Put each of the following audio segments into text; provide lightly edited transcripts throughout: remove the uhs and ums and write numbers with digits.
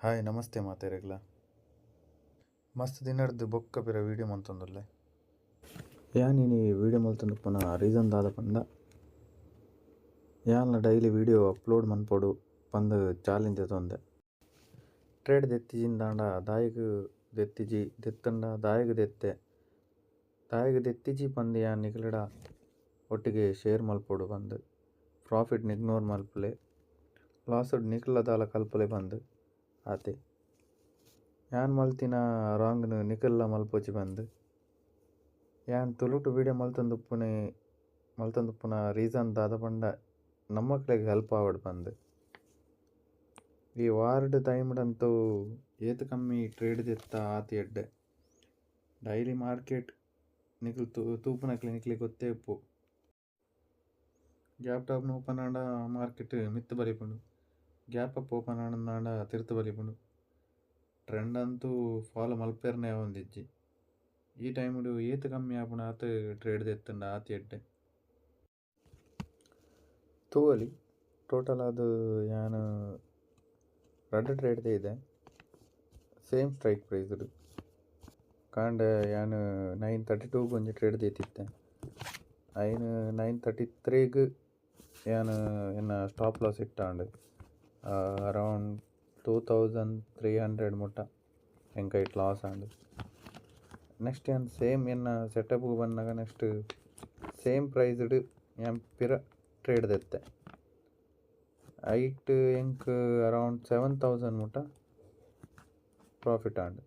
Hi ನಮಸ್ತೆ ಮಾತೆರೆಗ್ಲ ಮಸ್ತ್ ದಿನಡ್ದು ಬೊಕ್ಕ ಪಿರ ವೀಡಿಯೋ ಮಲ್ತೊಂದುಲ್ಲೆ ಯಾನಿನಿ ವೀಡಿಯೋ ಮಲ್ತೊಂದು ಪುನಃ ರೀಸನ್ ದಾದ ಪಂಡ ಯಾನ್ಲ ಡೈಲಿ ವೀಡಿಯೋ ಅಪ್ಲೋಡ್ ಮನ್ಪೊಡು ಪಂದ್ ಚಾಲೆಂಜ್ ತೊಂದೆ ಟ್ರೇಡ್ ದೆತ್ತಿಜಿಂದಾಂಡ ದಾಯಿಗ್ ದೆತ್ತಿಜಿ ದೆತ್ತಂಡ ದಾಯಿಗ್ ದೆತ್ತಿಜಿ ಪಂದ್ ಯಾನ್ ನಿಕ್ಲೆಡ ಒಟ್ಟಿಗೆ ಶೇರ್ ಮಲ್ಪೊಡು ಪಂದ್ ಪ್ರಾಫಿಟ್ ಇಗ್ನೋರ್ ಮಲ್ಪುಲೆ ಲಾಸ್ಡ್ ನಿಕ್ಲ ದಾಲ ಕಲ್ಪುಲೆ ಪಂದ್ ಆತೆ ಯಾನ್ ಮಲ್ತಿನ ರಾಂಗ್ನು ನಿಕಲ್ಲ ಮಲ್ಪೊಚ್ಚಿ ಬಂದು ಯಾನ್ ತುಳುಟು ವೀಡಿಯೋ ಮಲ್ತೊಂದುಪ್ಪುನ ರೀಸನ್ ದಾದ ಪಂಡ ನಮ್ಮಕ್ಲೆಗ್ ಹೆಲ್ಪ್ ಆವಡ್ ಬಂದು ಈ ವಾರ್ಡ್ ಟೈಮ್ಡಂತೂ ಏತ್ ಕಮ್ಮಿ ಟ್ರೇಡ್ ದೆತ್ತ ಆತಿ ಎಡ್ಡೆ ಡೈಲಿ ಮಾರ್ಕೆಟ್ ನಿಕ್ಲು ತೂಪುನಕ್ಲೆ ನಿಕ್ಲಿ ಗೊತ್ತೇ ಉಪ್ಪು ಗ್ಯಾಪ್ ಟಾಪ್ನ ಓಪನ್ ಆಂಡ ಮಾರ್ಕೆಟ್ ಮಿತ್ತು ಬಲಿಪುಂಡು ಗ್ಯಾಪ್ ಅಪ್ ಓಪನ್ ಆಂಡ ತಿರ್ತು ಬಲಿಪುಂಡು ಟ್ರೆಂಡ್ ಅಂತೂ ಫಾಲೋ ಮಲ್ಪೆರ್ನೆ ಒಂದಿಜ್ಜಿ ಈ ಟೈಮ್ಡು ಏತ್ ಕಮ್ಮಿ ಆಪುನ ಆತ ಟ್ರೇಡ್ ದೆತ್ತಂಡ ಆತಿ ಎಡ್ಡೆ ತೂವಲಿ ಟೋಟಲ್ ಅದು ಯಾನ್ ರಡ್ಡ್ ಟ್ರೇಡ್ ಇದೆ ಸೇಮ್ ಸ್ಟ್ರೈಕ್ ಪ್ರೈಸ್ಡ್ ಕಾಂಡ ಯಾನ್ 932 ಒಂಜಿ ಟ್ರೇಡ್ ದೀತಿತ್ತೆ ಐನ್ 933 ಯಾನ್ ಎನ್ನ ಸ್ಟಾಪ್ ಲಾಸ್ ಇಟ್ಟಾಂಡ್ ಅರೌಂಡ್ 2300 ಮುಟ್ಟ ಎಂಕೈಟ್ ಲಾಸ್ ಆಂಡ್ ನೆಕ್ಸ್ಟ್ ಯಾನ್ ಸೇಮ್ ಎನ್ನ ಸೆಟಪ್ಗೆ ಬಂದಾಗ ನೆಕ್ಸ್ಟ್ ಸೇಮ್ ಪ್ರೈಸ್ಡ್ ಯಾನ್ ಪಿರ ಟ್ರೇಡ್ ದೆತ್ತೆ ಐಟ್ ಎಂಕ್ ಅರೌಂಡ್ 7000 ಮುಟ್ಟ ಪ್ರಾಫಿಟ್ ಆಂಡ್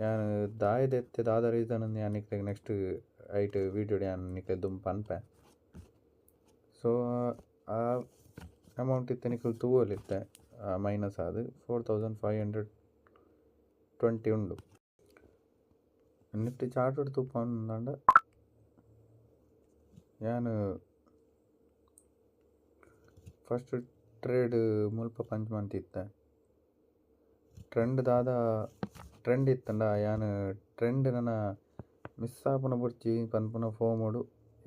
ಯಾನ್ ದಾಯ್ ದೆತ್ತೆ ದಾದ ರೀಸನ್ ಯಾನ್ ನಿಕ್ಲೆಗ್ ನೆಕ್ಸ್ಟ್ ಐಟ್ ವೀಡಿಯೋ ಯಾನ್ ನಿಕ್ಲೆ ದುಂಬು ಪನ್ಪೆ ಸೊ ಆ ಅಮೌಂಟ್ ಇತ್ತೆ ನಿಕ್ಲು ತೂವಲಿತ್ತೆ ಮೈನಸ್ ಆದ್ 4520 ಉಂಡು ನಿಫ್ಟಿ ಚಾರ್ಟೆಡ್ ತೂಪಂದಾಂಡ ಯಾನ್ ಫಸ್ಟ್ ಟ್ರೇಡ್ ಮುಲ್ಪ ಪಂಚ್ ಮಂತಿತ್ತೆ ಟ್ರೆಂಡ್ ಇತ್ತಂಡ ಯಾನ್ ಟ್ರೆಂಡ್ ನನ ಮಿಸ್ ಆಪುನ ಬುರ್ಚಿ ಪನ್ಪುನ ಫೋಮೋಡು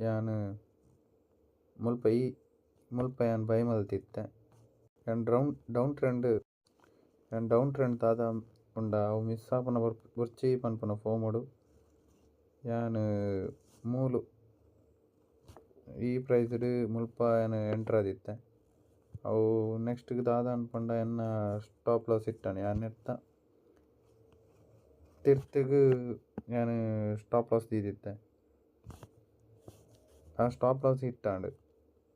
ಯಾನ್ ಮುಲ್ಪ ಯಾನ್ ಬೈ ಮಲ್ತಿತ್ತೆ ಯಾನ್ ಡೌನ್ ಟ್ರೆಂಡ್ ದಾದ ಉಂಡ ಅವು ಮಿಸ್ ಆಪುನ ಬುರ್ಚಿ ಪನ್ಪುನ ಫೋಮೋಡು ಯಾನ್ ಮೂಲು ಈ ಪ್ರೈಸ್ಡ್ ಮುಲ್ಪ ಯಾನ್ ಎಂಟರ್ ಆದಿತ್ತೆ ಅವು ನೆಕ್ಸ್ಟ್ ದಾದ ಅನ್ಪಂಡ ಎನ್ನ ಸ್ಟಾಪ್ ಲಾಸ್ ಇಟ್ಟಾನೆ ಯಾನ್ ನೆತ್ತ ತಿರ್ತಿಗ್ ಯಾನ್ ಸ್ಟಾಪ್ ಲಾಸ್ ದೀದಿತ್ತೆ ಆ ಸ್ಟಾಪ್ ಲಾಸ್ ಇಟ್ಟಾಂಡ್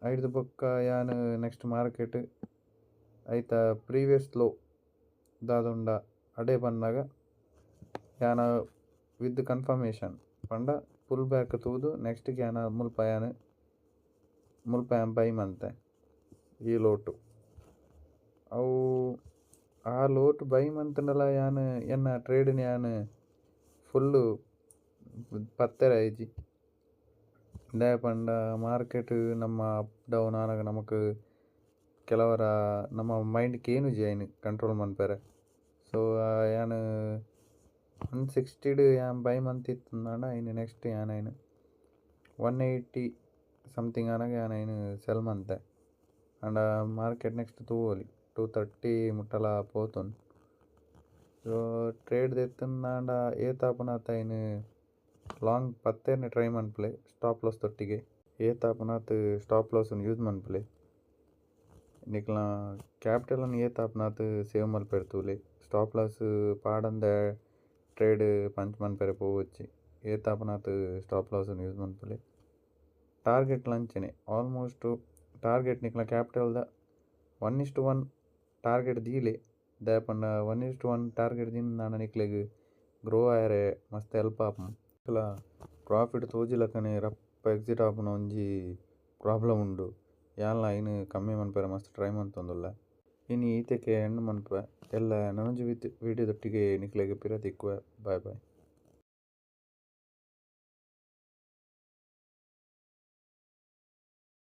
ಐಡ್ದು ಬೊಕ್ಕ ಯಾನ್ ನೆಕ್ಸ್ಟ್ ಮಾರ್ಕೆಟ್ ಐತ ಪ್ರೀವಿಯಸ್ ಲೋ ದಾದುಂಡ ಅಡೆ ಬಂದಾಗ ಯಾನ ವಿತ್ ಕನ್ಫರ್ಮೇಷನ್ ಪಂಡ ಪುಲ್ ಬ್ಯಾಕ್ ತೂದು ನೆಕ್ಸ್ಟ್ ಯಾನ ಮುಲ್ಪ ಯಾನ್ ಬೈ ಮಂತೆ ಈ ಲೋಟು ಅವು ಆ ಲೋಟ್ ಬೈ ಮಂತಂಡಲ ಯಾನ್ ಎನ್ನ ಟ್ರೇಡ್ನ ಯಾನ್ ಫುಲ್ಲು ಪತ್ತೆರೆ ಐಜಿ ದಾಯೆ ಪಂಡ ಮಾರ್ಕೆಟ್ ನಮ್ಮ ಅಪ್ ಡೌನ್ ಆನಾಗ ನಮಕ್ ಕೆಲವರ ನಮ್ಮ ಮೈಂಡ್ಗೆ ಏನೂಜಿ ಐನ್ ಕಂಟ್ರೋಲ್ ಮನ್ಪೆರೆ ಸೊ ಯಾನ್ 160 ಯಾನ್ ಬೈ ಮಂತಿತ್ತಂದಾಂಡ ಐನ್ ನೆಕ್ಸ್ಟ್ ಯಾನ್ 180 ಸಮಥಿಂಗ್ ಆನಾಗ ಯಾನ್ ಸೆಲ್ ಮಂತೆ ಆಂಡ ಮಾರ್ಕೆಟ್ ನೆಕ್ಸ್ಟ್ ತೂವೊಲಿ 230 ಮುಟ್ಟಲ ಪೋತೊಂದು ಸೊ ಟ್ರೇಡ್ ದೆತ್ತಂದಾಂಡ ಏತಾಪುನಾತ ಐನ್ ಲಾಂಗ್ ಪತ್ತೆರ್ನೆ ಟ್ರೈ ಮನ್ಪುಲೆ ಸ್ಟಾಪ್ ಲಾಸ್ ತೊಟ್ಟಿಗೆ ಏತಾಪುನಾತ್ ಸ್ಟಾಪ್ ಲಾಸ್ನ್ ಯೂಸ್ ಮನ್ಪುಲೆ ನಿಕ್ಲ ಕ್ಯಾಪಿಟಲನ್ನು ಏತಾಪುನಾತ್ ಸೇವ್ ಮಲ್ಪೆರ್ ತೂಲೆ ಸ್ಟಾಪ್ ಲಾಸ್ ಪಾಡಂದ ಟ್ರೇಡ್ ಪಂಚ್ ಮನ್ಪೆರೆ ಪೋವಚ್ಚಿ ಏತಾಪುನಾತ್ ಸ್ಟಾಪ್ ಲಾಸ್ನ್ ಯೂಸ್ ಮನ್ಪುಲೆ ಟಾರ್ಗೆಟ್ ಲಂಚನೆ ಆಲ್ಮೋಸ್ಟ್ ಟಾರ್ಗೆಟ್ ನಿಕ್ಲ ಕ್ಯಾಪಿಟಲ್ದ 1:1 ಟಾರ್ಗೆಟ್ ದೀಲೆ ದಾಯಪಂಡ 1:1 ಟಾರ್ಗೆಟ್ ದಿಂದಾಂಡ ನಿಕ್ಲೆಗ್ ಗ್ರೋ ಆಯರೆ ಮಸ್ತ್ ಹೆಲ್ಪ್ ಆಪುಂಡು ನಿಕ್ಲ ಪ್ರಾಫಿಟ್ ತೋಜಿಲಕನೆ ರಪ್ಪ ಎಕ್ಸಿಟ್ ಆಪುನ ಒಂಜಿ ಪ್ರಾಬ್ಲಮ್ ಉಂಡು ಯಾನ್ಲ ಐನ್ ಕಮ್ಮಿ ಮನ್ಪೆರೆ ಮಸ್ತ್ ಟ್ರೈ ಮಂತೊಂದುಲ್ಲೆ ಇನಿ ಈತೆಗೆ ಎಂಡ್ ಮನ್ಪೆ ಎಲ್ಲ ನನೊಂಜಿ ವೀಡಿಯೋದೊಟ್ಟಿಗೆ ನಿಕ್ಲೆಗ್ ಪಿರ ತಿಕ್ಕುವೆ ಬಾಯ್ ಬಾಯ್.